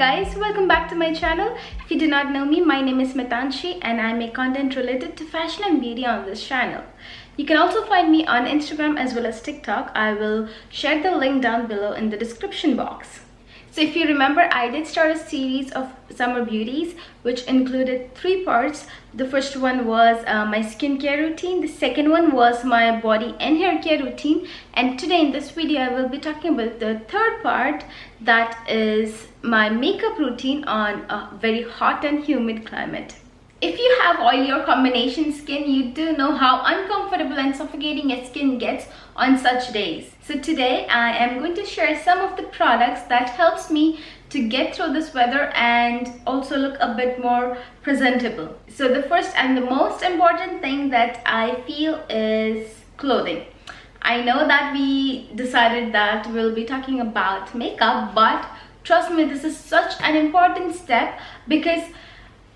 guys, welcome back to my channel. If you do not know me, my name is Mitanshi and I make content related to fashion and beauty on this channel. You can also find me on Instagram as well as TikTok. I will share the link down below in the description box. So if you remember, I did start a series of summer beauties which included 3 parts. The first one was my skincare routine, the second one was my body and hair care routine, and today in this video I will be talking about the third part, that is my makeup routine on a very hot and humid climate. If you have oily or combination skin, you do know how uncomfortable and suffocating your skin gets on such days. So today I am going to share some of the products that helps me to get through this weather and also look a bit more presentable. So the first and the most important thing that I feel is clothing. I know that we decided that we'll be talking about makeup, but trust me, this is such an important step because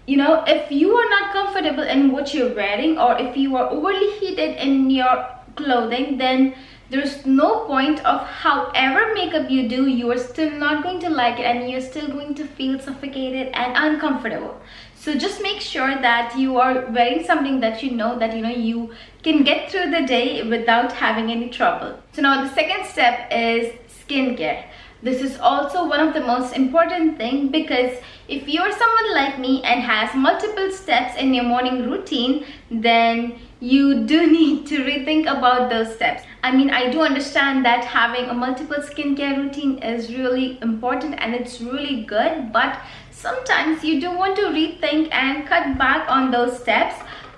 you know, if you are not comfortable in what you're wearing, or if you are overly heated in your clothing, then there's no point of however makeup you do, you are still not going to like it and you're still going to feel suffocated and uncomfortable. So just make sure that you are wearing something that you know you can get through the day without having any trouble. So now the second step is skincare. This is also one of the most important thing, because if you're someone like me and has multiple steps in your morning routine, then you do need to rethink about those steps. I mean, I do understand that having a multiple skincare routine is really important and it's really good, but sometimes you do want to rethink and cut back on those steps.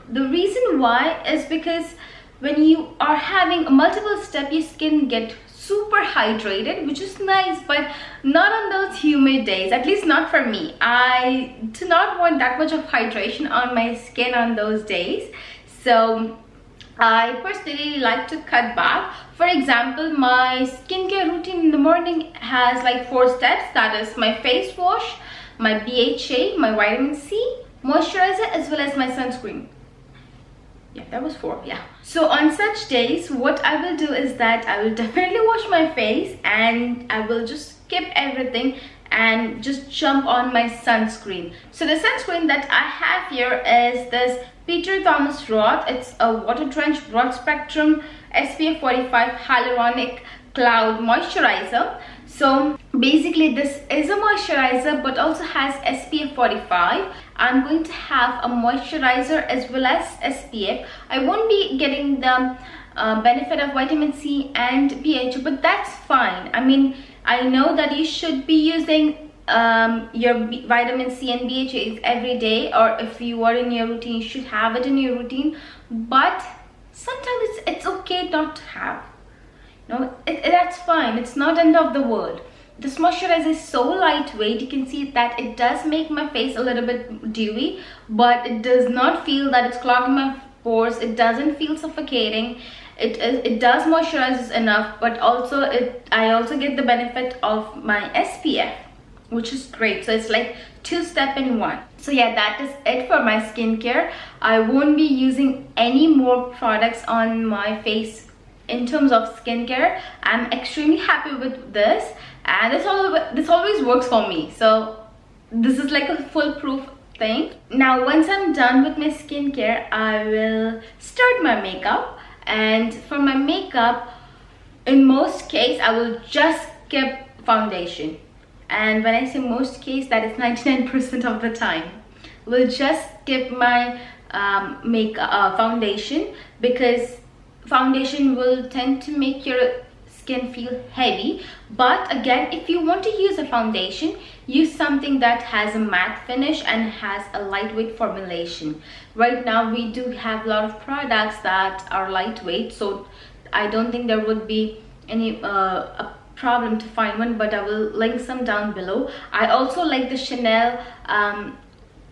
The reason why is because when you are having a multiple step, your skin gets super hydrated, which is nice, but not on those humid days, at least not for me. I do not want that much of hydration on my skin on those days, so I personally like to cut back. For example, my skincare routine in the morning has like 4 steps. That is my face wash, my BHA, my vitamin C, moisturizer, as well as my sunscreen. Yeah, that was 4. Yeah. So on such days, what I will do is that I will definitely wash my face and I will just skip everything and just jump on my sunscreen. So the sunscreen that I have here is this Peter Thomas Roth. It's a water drenched broad spectrum SPF 45 Hyaluronic Cloud Moisturizer. So basically this is a moisturizer but also has SPF 45. I'm going to have a moisturizer as well as SPF. I won't be getting the benefit of vitamin C and BHA, but that's fine. I mean, I know that you should be using your vitamin C and BHA every day, or if you are in your routine, you should have it in your routine, but sometimes it's okay not to have. No, that's fine. It's not end of the world. This moisturizer is so lightweight. You can see that it does make my face a little bit dewy, but it does not feel that it's clogging my pores. It doesn't feel suffocating. It does moisturize enough, but also I also get the benefit of my SPF, which is great. So it's like 2 steps in 1. So yeah, that is it for my skincare. I won't be using any more products on my face in terms of skincare. I'm extremely happy with this, and this always works for me. So this is like a foolproof thing. Now once I'm done with my skincare, I will start my makeup. And for my makeup, in most case, I will just skip foundation. And when I say most case, that is 99% of the time. We'll just skip my foundation, because foundation will tend to make your skin feel heavy. But again, if you want to use a foundation, use something that has a matte finish and has a lightweight formulation. Right now we do have a lot of products that are lightweight, so I don't think there would be any a problem to find one, but I will link some down below. I also like the Chanel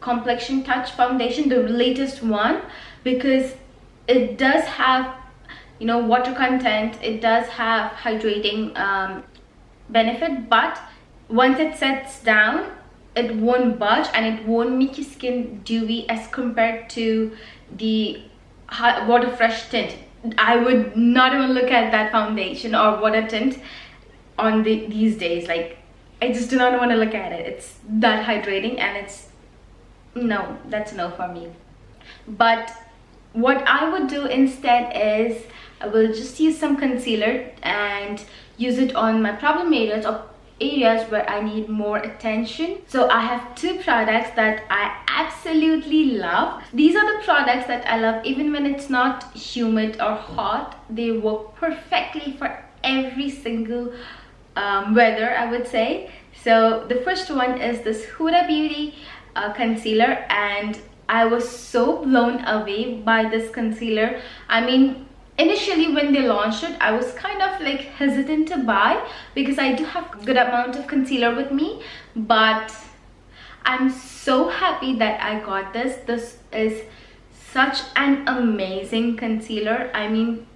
Complexion Touch foundation, the latest one, because it does have, you know, water content. It does have hydrating benefit, but once it sets down, it won't budge and it won't make your skin dewy as compared to the water fresh tint. I would not even look at that foundation or water tint on these days. Like, I just do not want to look at it. It's that hydrating, and it's no, that's no for me. But what I would do instead is I will just use some concealer and use it on my problem areas or areas where I need more attention. So I have two products that I absolutely love. These are the products that I love even when it's not humid or hot. They work perfectly for every single weather, I would say. So the first one is this Huda Beauty concealer, and I was so blown away by this concealer. I mean, initially when they launched it, I was kind of like hesitant to buy because I do have a good amount of concealer with me, but I'm so happy that I got this. This is such an amazing concealer. I mean,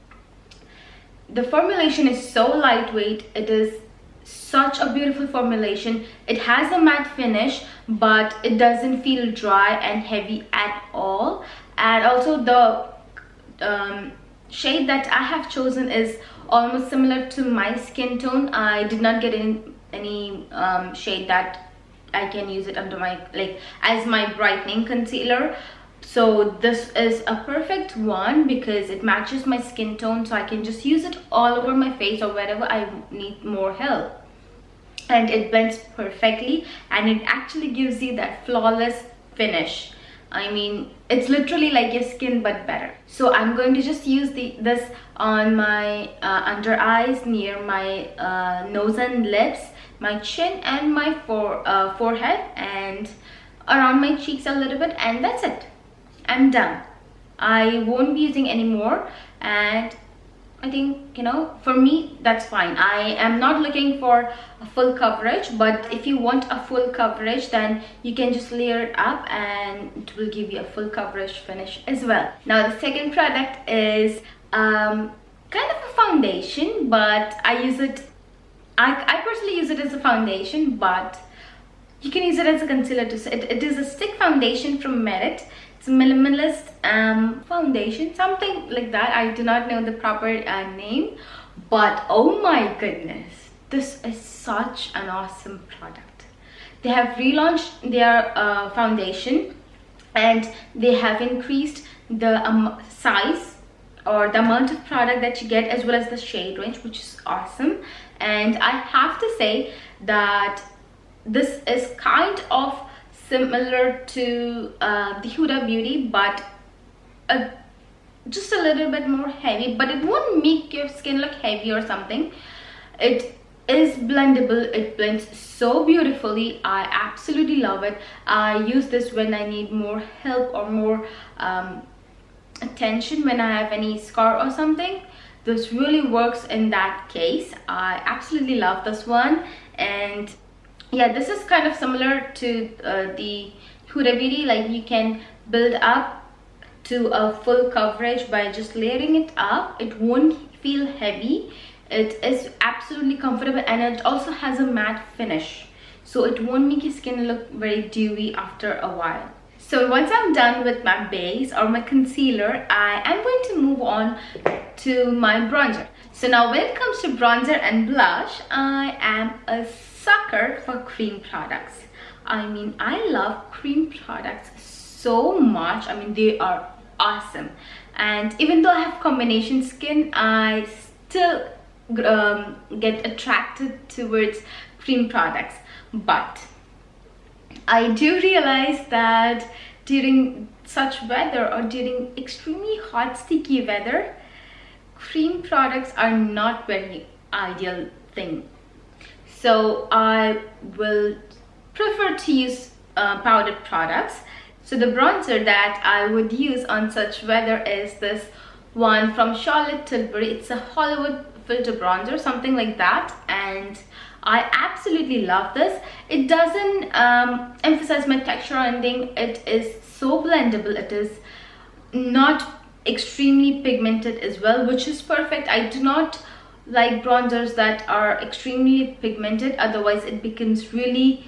the formulation is so lightweight. It is such a beautiful formulation. It has a matte finish, but it doesn't feel dry and heavy at all. And also the shade that I have chosen is almost similar to my skin tone. I did not get any shade that I can use it under my, like, as my brightening concealer. So this is a perfect one because it matches my skin tone, so I can just use it all over my face or wherever I need more help. And it blends perfectly, and it actually gives you that flawless finish. I mean, it's literally like your skin but better. So I'm going to just use this on my under eyes, near my nose and lips, my chin and my forehead, and around my cheeks a little bit, and that's it. I'm done. I won't be using any more, and I think, you know, for me that's fine. I am not looking for a full coverage, but if you want a full coverage, then you can just layer it up and it will give you a full coverage finish as well. Now the second product is kind of a foundation, but I use it, I personally use it as a foundation, but you can use it as a concealer too. So it is a stick foundation from Merit. It's a minimalist foundation, something like that. I do not know the proper name, but oh my goodness, this is such an awesome product. They have relaunched their foundation, and they have increased the size or the amount of product that you get, as well as the shade range, which is awesome. And I have to say that this is kind of similar to the Huda Beauty, but just a little bit more heavy, but it won't make your skin look heavy or something. It is blendable. It blends so beautifully. I absolutely love it. I use this when I need more help or more attention, when I have any scar or something. This really works in that case. I absolutely love this one. And yeah, this is kind of similar to the Huda Beauty. Like, you can build up to a full coverage by just layering it up. It won't feel heavy. It is absolutely comfortable, and it also has a matte finish, so it won't make your skin look very dewy after a while. So once I'm done with my base or my concealer, I am going to move on to my bronzer. So now when it comes to bronzer and blush, I am a sucker for cream products. I mean, I love cream products so much. I mean, they are awesome. And even though I have combination skin, I still get attracted towards cream products. But I do realize that during such weather, or during extremely hot, sticky weather, cream products are not very ideal thing. So I will prefer to use powdered products. So the bronzer that I would use on such weather is this one from Charlotte Tilbury. It's a Hollywood filter bronzer, something like that, and I absolutely love this. It doesn't emphasize my texture or anything. It is so blendable. It is not extremely pigmented as well, which is perfect. I do not like bronzers that are extremely pigmented, otherwise it becomes really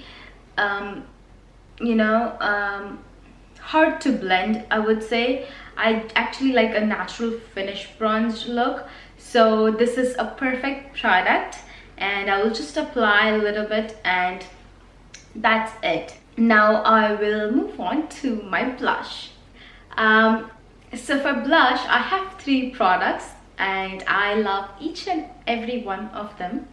hard to blend, I would say. I actually like a natural finish bronze look, so this is a perfect product. and I will just apply a little bit, and that's it. Now I will move on to my blush. So for blush, I have 3 products and I love each and every one of them.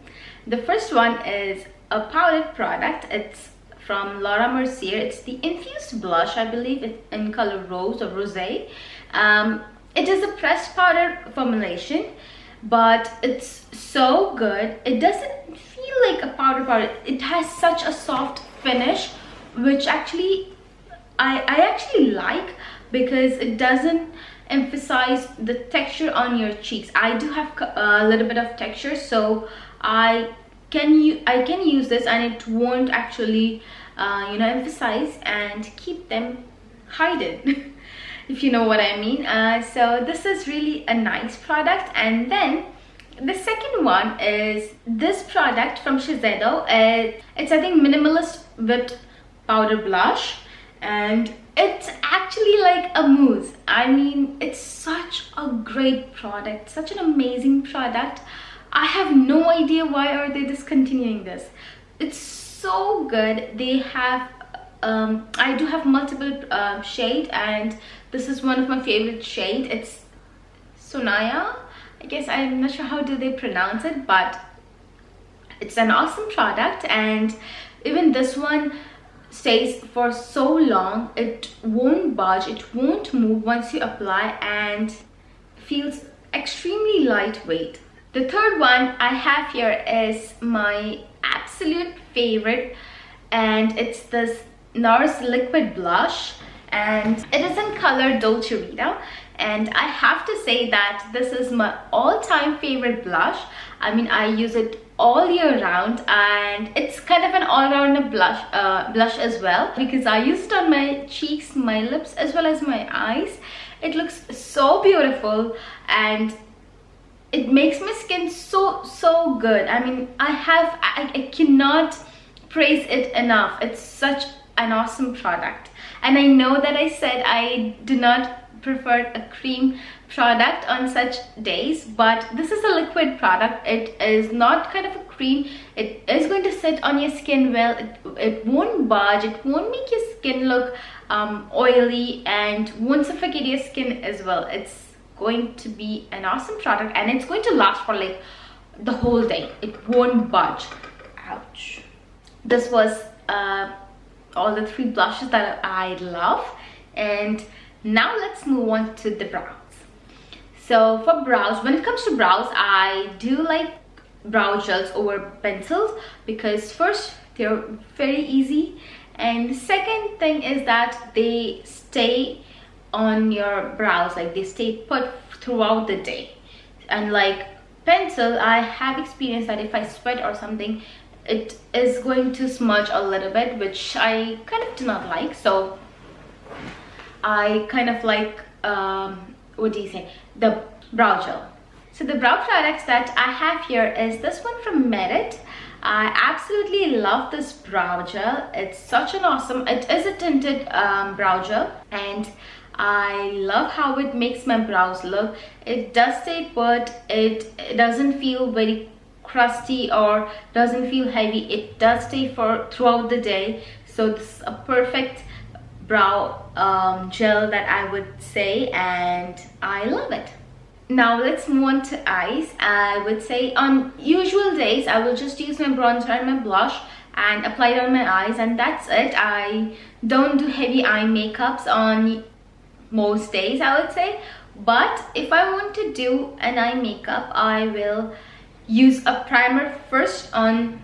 The first one is a powdered product. It's from Mercier. It's the infused blush. I believe it's in color rose or rosé. It is a pressed powder formulation, but it's so good. It doesn't feel like a powder. It has such a soft finish, which actually I actually like, because it doesn't emphasize the texture on your cheeks. I do have a little bit of texture, so I can use this and it won't actually emphasize and keep them hidden. If you know what I mean. So this is really a nice product. And then the second one is this product from Shiseido. It's I think minimalist whipped powder blush, and it's actually like a mousse. I mean, it's such a great product, such an amazing product. I have no idea why are they discontinuing this. It's so good. They have I do have multiple shade, and this is one of my favorite shade. It's Sonaya, I guess. I'm not sure how do they pronounce it, but it's an awesome product. And even this one stays for so long. It won't budge, it won't move once you apply, and feels extremely lightweight. The third one I have here is my absolute favorite, and it's this NARS liquid blush, and it is in color Dolce Vita. And I have to say that this is my all-time favorite blush. I mean, I use it all year round, and it's kind of an all-round blush as well, because I use it on my cheeks, my lips, as well as my eyes. It looks so beautiful, and it makes my skin so good. I mean, I cannot praise it enough. It's such an awesome product. And I know that I said I do not prefer a cream product on such days, but this is a liquid product. It is not kind of a cream. It is going to sit on your skin well. It won't budge, it won't make your skin look oily, and won't suffocate your skin as well. It's going to be an awesome product, and it's going to last for like the whole day. It won't budge. Ouch. This was all the 3 blushes that I love. And now let's move on to the brows. So for brows, when it comes to brows, I do like brow gels over pencils, because first, they're very easy, and the second thing is that they stay on your brows, like they stay put throughout the day. And like pencil, I have experienced that if I sweat or something, it is going to smudge a little bit, which I kind of do not like. So I kind of like what do you say, the brow gel. So the brow products that I have here is this one from Merit. I absolutely love this brow gel. It's such an awesome, it is a tinted brow gel, and I love how it makes my brows look. It does stay put. It doesn't feel very crusty or doesn't feel heavy. It does stay for throughout the day. So this is a perfect brow gel that I would say, and I love it. Now let's move on to eyes. I would say on usual days I will just use my bronzer and my blush and apply it on my eyes, and that's it. I don't do heavy eye makeups on most days, I would say. But if I want to do an eye makeup, I will use a primer first on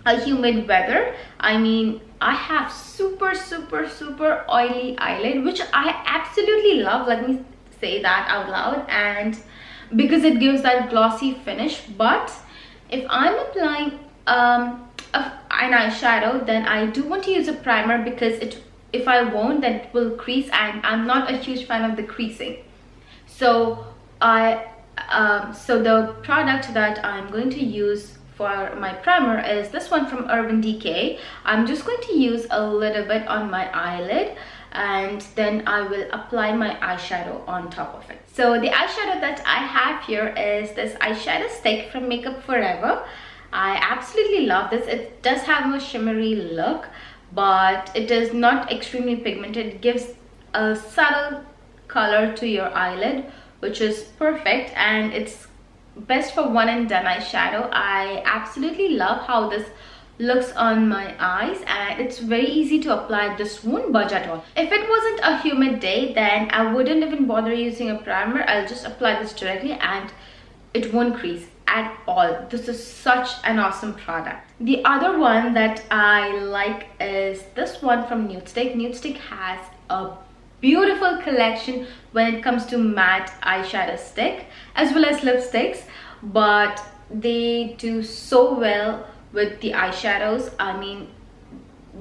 a humid weather. I mean, I have super oily eyelid, which I absolutely love. Let me say that out loud, and because it gives that glossy finish. But if I'm applying an eyeshadow, then I do want to use a primer, because if I won't, then it will crease, and I'm not a huge fan of the creasing. So so the product that I'm going to use for my primer is this one from Urban Decay. I'm just going to use a little bit on my eyelid, and then I will apply my eyeshadow on top of it. So the eyeshadow that I have here is this eyeshadow stick from Makeup Forever. I absolutely love this. It does have a shimmery look, but it is not extremely pigmented. It gives a subtle color to your eyelid, which is perfect, and it's best for one and done eyeshadow. I absolutely love how this looks on my eyes, and it's very easy to apply. This won't budge at all. If it wasn't a humid day, then I wouldn't even bother using a primer. I'll just apply this directly and it won't crease at all. This is such an awesome product. The other one that I like is this one from Nudestix. Nudestix has a beautiful collection when it comes to matte eyeshadow stick as well as lipsticks, but they do so well with the eyeshadows. I mean,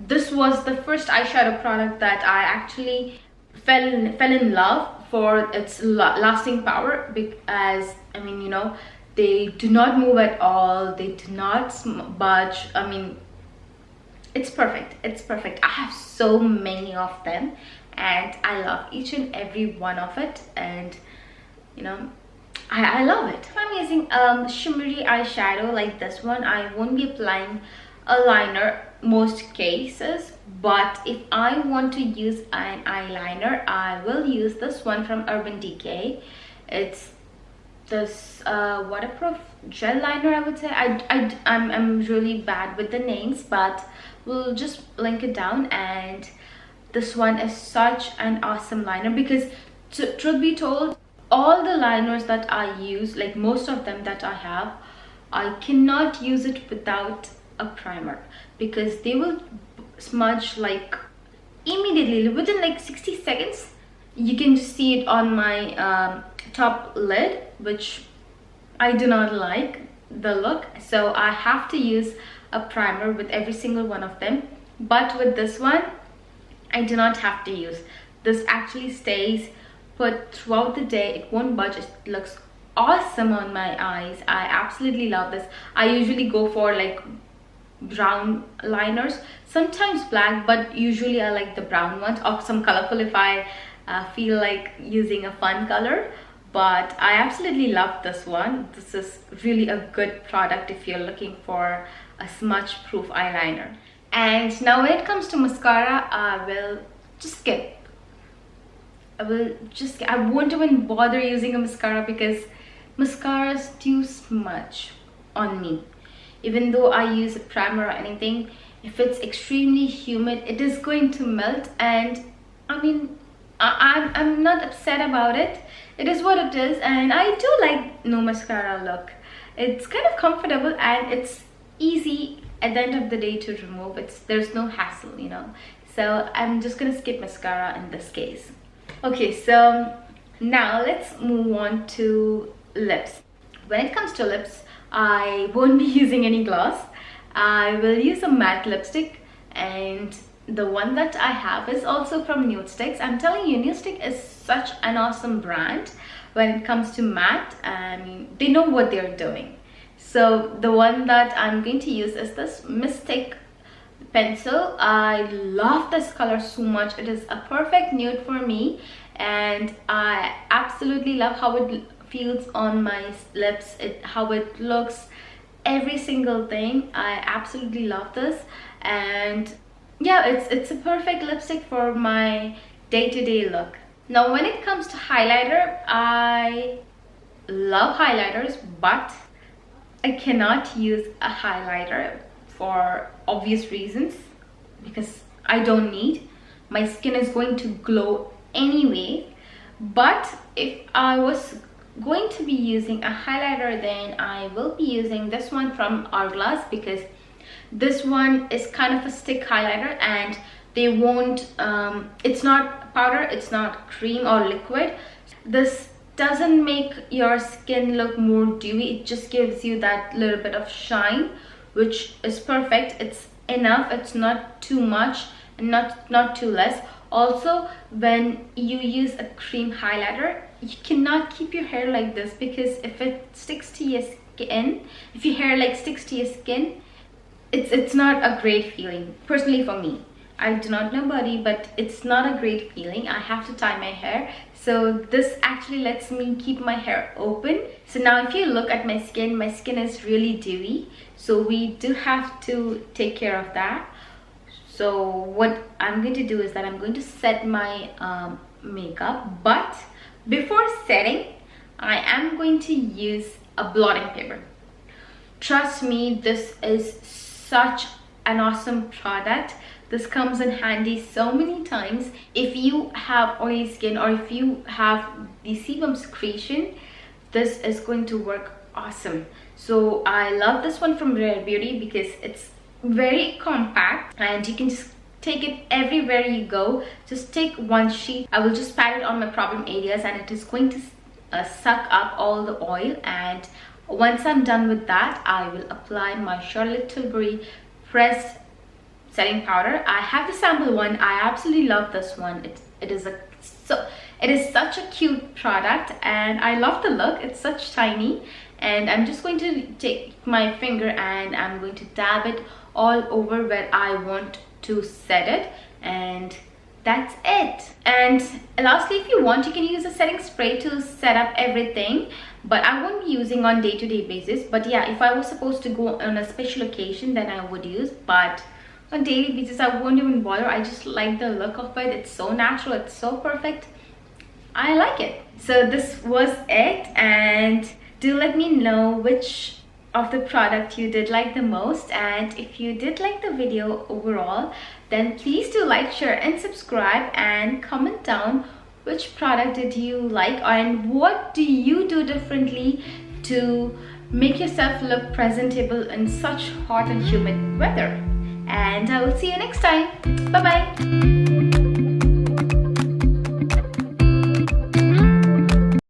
this was the first eyeshadow product that I actually fell in love for its lasting power, because I mean, you know, they do not move at all, they do not budge. I mean, it's perfect. It's perfect. I have so many of them and I love each and every one of it, and you know, I love it. If I'm using shimmery eyeshadow like this one, I won't be applying a liner most cases, but if I want to use an eyeliner, I will use this one from Urban Decay. It's this waterproof gel liner, I would say. I'm really bad with the names, but we'll just link it down. And this one is such an awesome liner, because truth be told, all the liners that I use, like most of them that I have, I cannot use it without a primer, because they will smudge like immediately within like 60 seconds. You can just see it on my top lid, which I do not like the look, so I have to use a primer with every single one of them. But with this one, I do not have to use. This actually stays put throughout the day. It won't budge. It looks awesome on my eyes. I absolutely love this. I usually go for like brown liners, sometimes black, but usually I like the brown ones, or some colorful if I feel like using a fun color. But I absolutely love this one. This is really a good product if you're looking for a smudge proof eyeliner. And now when it comes to mascara, I will just skip. I won't even bother using a mascara, because mascaras do smudge on me. Even though I use a primer or anything, if it's extremely humid, it is going to melt. And I mean, I'm not upset about it. It is what it is, and I do like no mascara look. It's kind of comfortable and it's easy at the end of the day to remove. There's no hassle, you know. So I'm just gonna skip mascara in this case. Okay, so now let's move on to lips. When it comes to lips, I won't be using any gloss. I will use a matte lipstick, and the one that I have is also from Nudestix. I'm telling you, Nudestix is such an awesome brand when it comes to matte. I mean, they know what they're doing. So the one that I'm going to use is this Mystic pencil. I love this color so much. It is a perfect nude for me, and I absolutely love how it feels on my lips, how it looks, every single thing. I absolutely love this. And yeah, it's a perfect lipstick for my day-to-day look. Now when it comes to highlighter, I love highlighters, but I cannot use a highlighter for obvious reasons, because I don't need. My skin is going to glow anyway. But if I was going to be using a highlighter, then I will be using this one from Hourglass, because this one is kind of a stick highlighter, and they won't it's not powder, it's not cream or liquid. This doesn't make your skin look more dewy. It just gives you that little bit of shine, which is perfect. It's enough. It's not too much and not too less. Also, when you use a cream highlighter, you cannot keep your hair like this, because if it sticks to your skin, if your hair like sticks to your skin, it's not a great feeling. Personally for me, I do not know Buddy, but it's not a great feeling. I have to tie my hair. So this actually lets me keep my hair open. So now if you look at my skin is really dewy, so we do have to take care of that. So what I'm going to do is that I'm going to set my makeup, but before setting I am going to use a blotting paper. Trust me, this is such an awesome product. This comes in handy so many times. If you have oily skin or if you have the sebum secretion, this is going to work awesome. So I love this one from Rare Beauty because it's very compact and you can just take it everywhere you go. Just take one sheet. I will just pat it on my problem areas and it is going to suck up all the oil. And once I'm done with that, I will apply my Charlotte Tilbury pressed setting powder. I have the sample one. I absolutely love this one. It is such a cute product and I love the look. It's such tiny, and I'm just going to take my finger and I'm going to dab it all over where I want to set it, and that's it. And lastly, if you want, you can use a setting spray to set up everything, but I won't be using on day-to-day basis. But yeah, if I was supposed to go on a special occasion, then I would use, but on daily basis I won't even bother. I just like the look of it. It's so natural, it's so perfect. I like it. So this was it, and do let me know which of the product you did like the most, and if you did like the video overall, then please do like, share and subscribe, and comment down which product did you like and what do you do differently to make yourself look presentable in such hot and humid weather. And I will see you next time. Bye bye.